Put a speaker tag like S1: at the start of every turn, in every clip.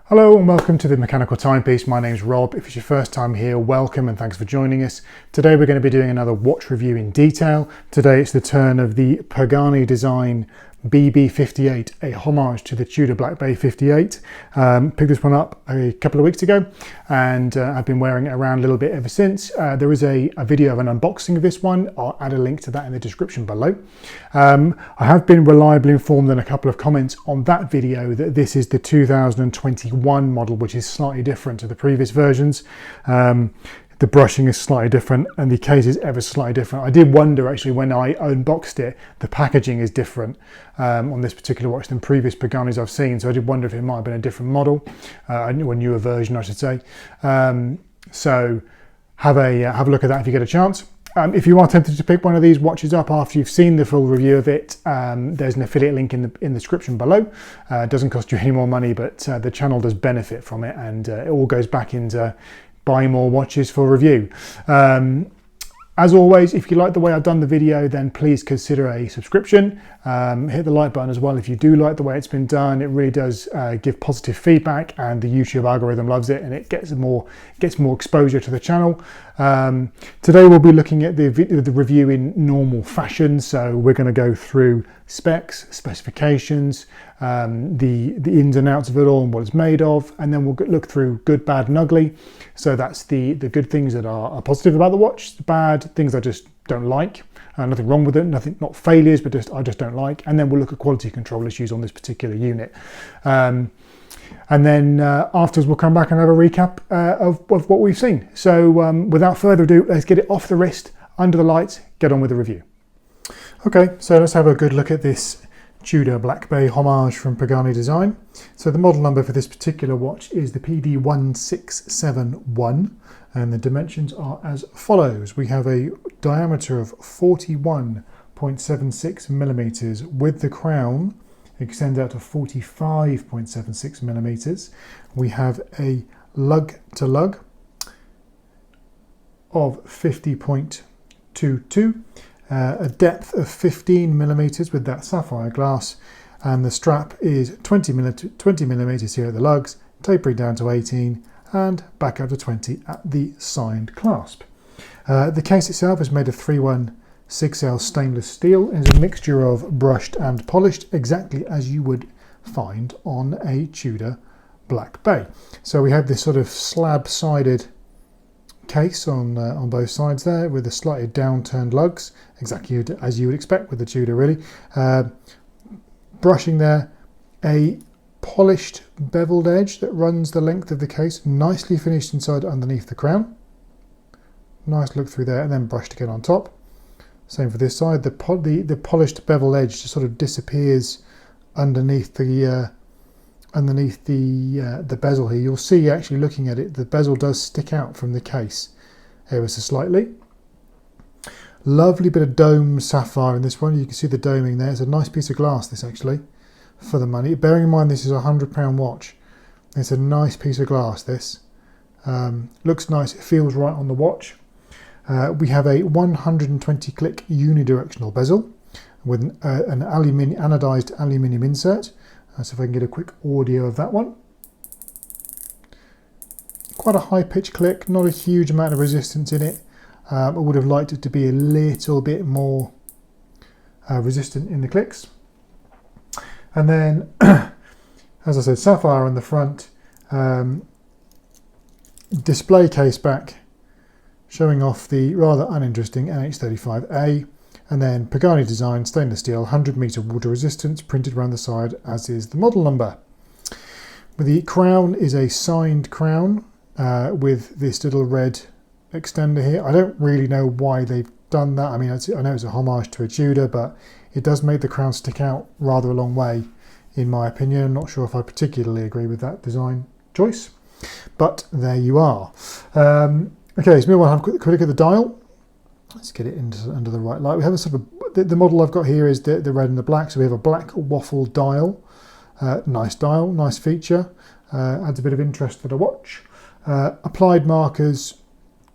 S1: Hello and welcome to the Mechanical Timepiece. My name's Rob. If it's your first time here, welcome and thanks for joining us. Today we're going to be doing another watch review in detail. Today it's the turn of the Pagani Design BB58, a homage to the Tudor Black Bay 58. Picked this one up a couple of weeks ago and I've been wearing it around a little bit ever since. There is a video of an unboxing of this one. I'll add a link to that in the description below. I have been reliably informed in a couple of comments on that video that this is the 2021 model, which is slightly different to the previous versions. The brushing is slightly different and the case is ever slightly different. I did wonder actually when I unboxed it, the packaging is different on this particular watch than previous Paganis I've seen. So I did wonder if it might have been a different model, or a newer version I should say. So have a look at that if you get a chance. If you are tempted to pick one of these watches up after you've seen the full review of it, there's an affiliate link in the description below. It doesn't cost you any more money, but the channel does benefit from it and it all goes back into buying more watches for review. As always, if you like the way I've done the video, then please consider a subscription. Hit the like button as well if you do like the way it's been done. It really does give positive feedback and the YouTube algorithm loves it and it gets more exposure to the channel. Today we'll be looking at the review in normal fashion. So we're going to go through specs, specifications, the ins and outs of it all and what it's made of, and then we'll look through good, bad and ugly. So that's the good things that are positive about the watch, the bad things I just don't like. Nothing wrong with it, not failures, but I just don't like. And then we'll look at quality control issues on this particular unit. And then afterwards we'll come back and have a recap of what we've seen. So without further ado, let's get it off the wrist, under the lights, get on with the review. Okay, so let's have a good look at this Tudor Black Bay homage from Pagani Design. So the model number for this particular watch is the PD-1671 and the dimensions are as follows. We have a diameter of 41.76 millimeters with the crown extends out to 45.76 millimeters. We have a lug to lug of 50.22. A depth of 15 millimeters with that sapphire glass, and the strap is 20 millimeters here at the lugs, tapering down to 18 and back up to 20 at the signed clasp. The case itself is made of 316L stainless steel and is a mixture of brushed and polished, exactly as you would find on a Tudor Black Bay. So we have this sort of slab-sided case on both sides there with the slightly downturned lugs, exactly as you would expect with the Tudor really. Brushing there, a polished beveled edge that runs the length of the case, nicely finished inside underneath the crown. Nice look through there and then brushed again on top. Same for this side, the polished beveled edge just sort of disappears underneath the bezel here. You'll see actually looking at it, the bezel does stick out from the case ever so slightly. Lovely bit of dome sapphire in this one. You can see the doming there. It's a nice piece of glass, this actually, for the money. Bearing in mind this is a £100 watch. It's a nice piece of glass, this. Looks nice, it feels right on the watch. We have a 120 click unidirectional bezel with an anodized aluminium insert. So if I can get a quick audio of that one. Quite a high pitch click, not a huge amount of resistance in it. I would have liked it to be a little bit more resistant in the clicks. And then, as I said, sapphire on the front, display case back, showing off the rather uninteresting NH35A. And then Pagani Design stainless steel 100 meter water resistance printed around the side, as is the model number. The crown is a signed crown with this little red extender here. I don't really know why they've done that. I mean, I know it's a homage to a Tudor, but it does make the crown stick out rather a long way, in my opinion. I'm not sure if I particularly agree with that design choice, but there you are. Okay, so we'll have a quick look at the dial. Let's get it under the right light. We have a sort of the model I've got here is the red and the black. So we have a black waffle dial. Nice dial, nice feature. Adds a bit of interest to the watch. Applied markers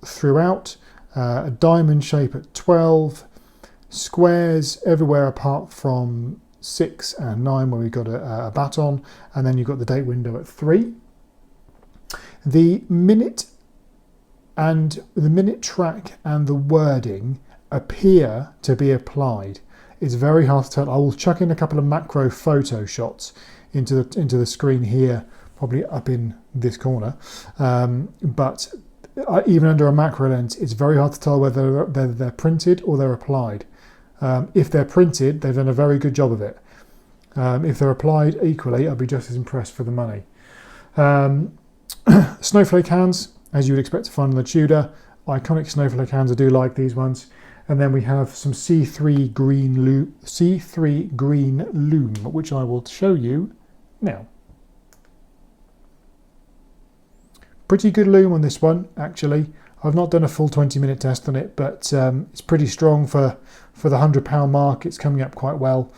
S1: throughout. A diamond shape at 12. Squares everywhere apart from 6 and 9 where we've got a baton. And then you've got the date window at 3. The minute track and the wording appear to be applied. It's very hard to tell. I will chuck in a couple of macro photo shots into the screen here, probably up in this corner. But even under a macro lens, it's very hard to tell whether they're printed or they're applied. If they're printed, they've done a very good job of it. If they're applied equally, I'll be just as impressed for the money. Snowflake hands, as you would expect to find on the Tudor. Iconic snowflake hands, I do like these ones. And then we have some C3 green loom, which I will show you now. Pretty good loom on this one, actually. I've not done a full 20-minute test on it, but it's pretty strong for the £100 mark. It's coming up quite well.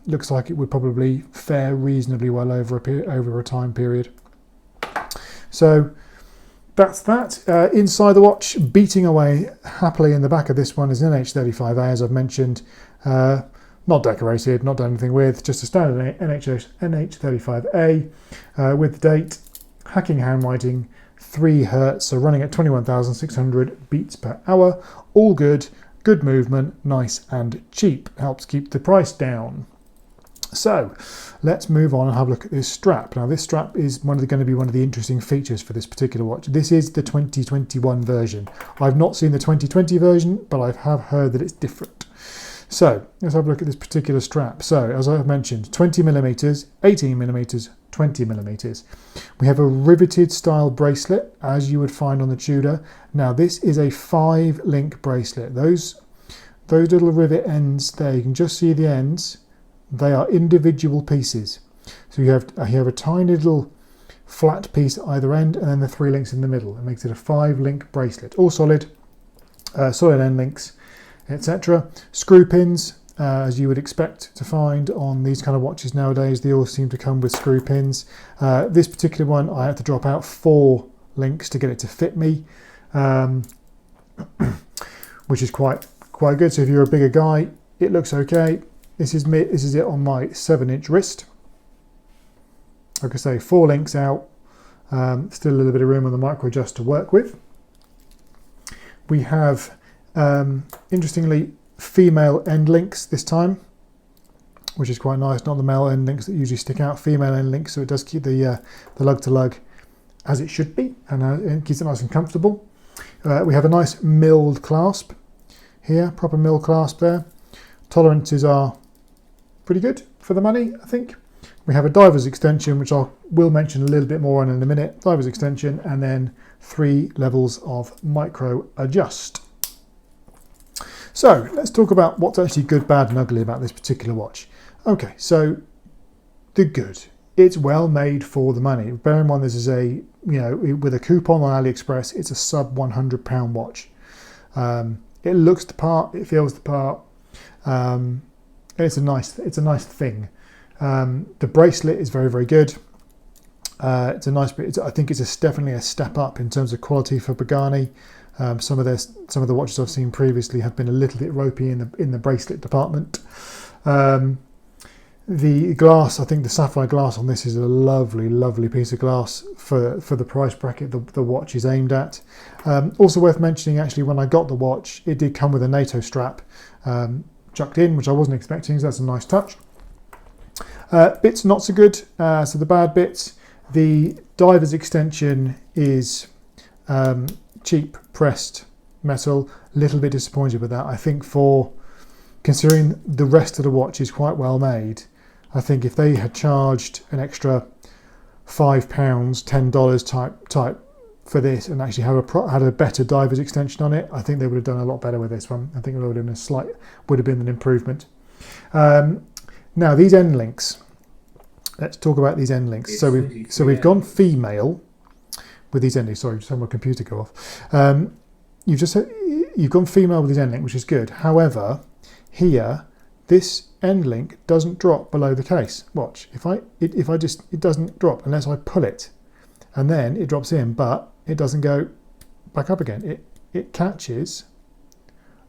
S1: Looks like it would probably fare reasonably well over a time period. So that's that. Inside the watch, beating away happily in the back of this one is an NH35A, as I've mentioned. Not decorated, not done anything with, just a standard NH35A with the date, hacking handwriting, 3 Hz, so running at 21,600 beats per hour. All good, good movement, nice and cheap. Helps keep the price down. So let's move on and have a look at this strap. Now this strap is going to be one of the interesting features for this particular watch. This is the 2021 version. I've not seen the 2020 version, but I have heard that it's different. So let's have a look at this particular strap. So as I've mentioned, 20mm, 18mm, 20mm. We have a riveted style bracelet, as you would find on the Tudor. Now this is a 5-link bracelet. Those little rivet ends there, you can just see the ends. They are individual pieces. So you have a tiny little flat piece at either end, and then the 3 links in the middle. It makes it a 5-link bracelet, all solid, solid end links, etc. Screw pins, as you would expect to find on these kind of watches nowadays. They all seem to come with screw pins. This particular one, I had to drop out 4 links to get it to fit me, which is quite good. So if you're a bigger guy, it looks okay. This is it on my 7-inch wrist. Like I say, 4 links out. Still a little bit of room on the micro adjust to work with. We have, interestingly, female end links this time, which is quite nice. Not the male end links that usually stick out. Female end links, so it does keep the lug to lug as it should be, and it keeps it nice and comfortable. We have a nice milled clasp here, proper milled clasp there. Tolerances are pretty good for the money, I think. We have a diver's extension, which I will mention a little bit more on in a minute. Diver's extension, and then 3 levels of micro adjust. So let's talk about what's actually good, bad and ugly about this particular watch. Okay, so the good. It's well made for the money. Bear in mind this is with a coupon on AliExpress, it's a sub £100 watch. It looks the part, it feels the part. It's a nice thing. The bracelet is very, very good. It's a nice bit. I think it's definitely a step up in terms of quality for Pagani. Some of the watches I've seen previously have been a little bit ropey in the bracelet department. The glass, I think the sapphire glass on this is a lovely, lovely piece of glass for the price bracket the watch is aimed at. Also worth mentioning, actually, when I got the watch, it did come with a NATO strap chucked in, which I wasn't expecting, so that's a nice touch. Bits not so good. So the bad bits, the diver's extension is cheap pressed metal. A little bit disappointed with that. I think considering the rest of the watch is quite well made, I think if they had charged an extra £5, $10 type for this and actually had a better diver's extension on it, I think they would have done a lot better with this one. I think it would have been an improvement. Now these end links. Let's talk about these end links. So we've gone female with these end links. Sorry, just had my computer go off. You've gone female with these end link, which is good. However, here this end link doesn't drop below the case. Watch. It doesn't drop unless I pull it, and then it drops in, but it doesn't go back up again. It catches.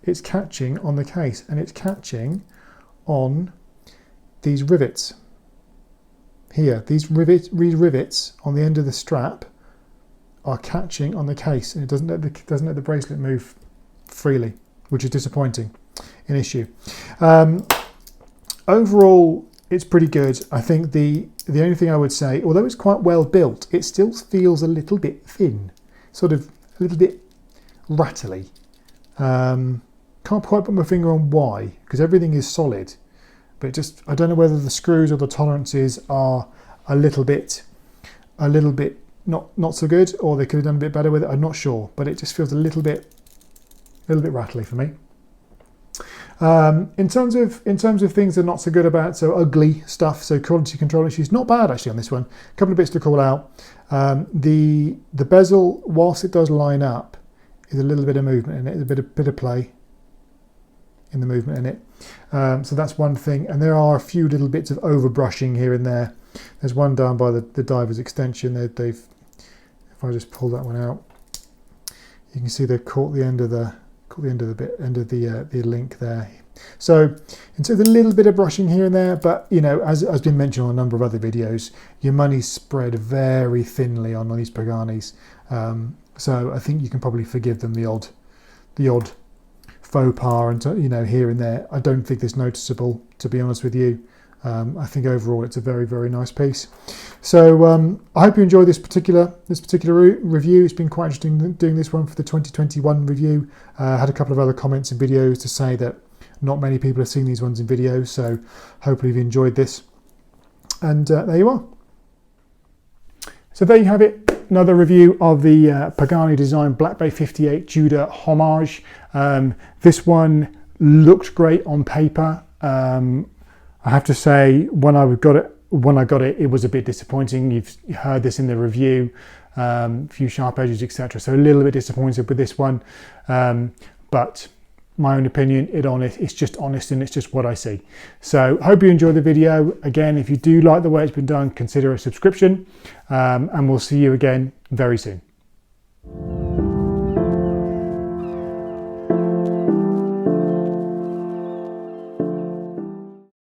S1: It's catching on the case, and it's catching on these rivets here. These rivets on the end of the strap are catching on the case, and it doesn't let the bracelet move freely, which is disappointing. An issue. Overall, it's pretty good. I think the only thing I would say, although it's quite well built, it still feels a little bit thin, sort of a little bit rattly. Can't quite put my finger on why, because everything is solid, but just, I don't know whether the screws or the tolerances are a little bit not so good, or they could have done a bit better with it. I'm not sure, but it just feels a little bit rattly for me. In terms of things that are not so good about, so ugly stuff, so quality control issues, not bad actually on this one. A couple of bits to call out. The bezel, whilst it does line up, is a little bit of movement in it, there's a bit of play in the movement in it. So that's one thing, and there are a few little bits of overbrushing here and there. There's one down by the diver's extension. If I just pull that one out, you can see they've caught the end of the link there. So it's a little bit of brushing here and there, but you know, as has been mentioned on a number of other videos, your money's spread very thinly on these Paganis. So I think you can probably forgive them the odd faux pas and, you know, here and there. I don't think it's noticeable, to be honest with you. I think overall it's a very, very nice piece. So I hope you enjoyed this particular review. It's been quite interesting doing this one for the 2021 review. I had a couple of other comments and videos to say that not many people have seen these ones in videos, so hopefully you've enjoyed this. And there you are. So there you have it. Another review of the Pagani Design Black Bay 58 Tudor Homage. This one looked great on paper. I have to say, when I got it, it was a bit disappointing. You've heard this in the review, a few sharp edges, etc. So a little bit disappointed with this one, but my own opinion, it's just honest, and it's just what I see. So hope you enjoyed the video. Again, if you do like the way it's been done, consider a subscription, and we'll see you again very soon.